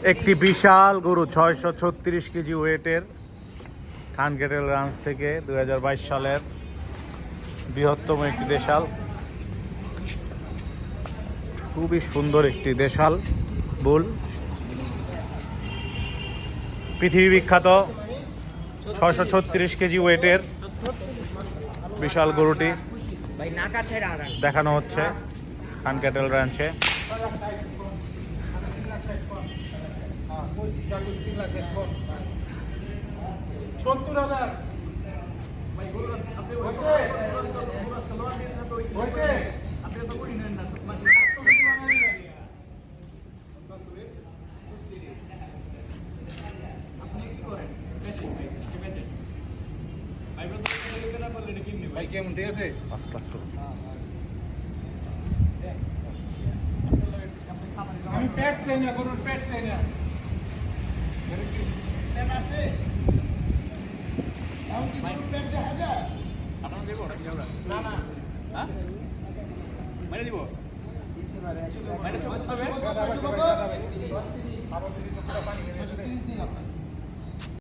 একটি বিশাল গরু 636 কেজি ওয়েটের খানকেটেল রাঞ্চ থেকে 2022 সালের বৃহত্তম একটি দেশাল। খুবই সুন্দর একটি দেশাল বুল, পৃথিবী বিখ্যাত 636 কেজি ওয়েটের বিশাল গরুটি দেখানো হচ্ছে খানকেটেল রাঞ্চে। ভাই কেমন ঠিক আছে? আস্তে আস্তে আমি পেট চাই না, গরুর পেট চাই না। পেট আছে? আমি কি গরুর পেট দেখা যায়? আপনারা দেবো নাকি আমরা? না না। হ্যাঁ? মেরে দিব? মেরে দিব? 30 দিন আপনার।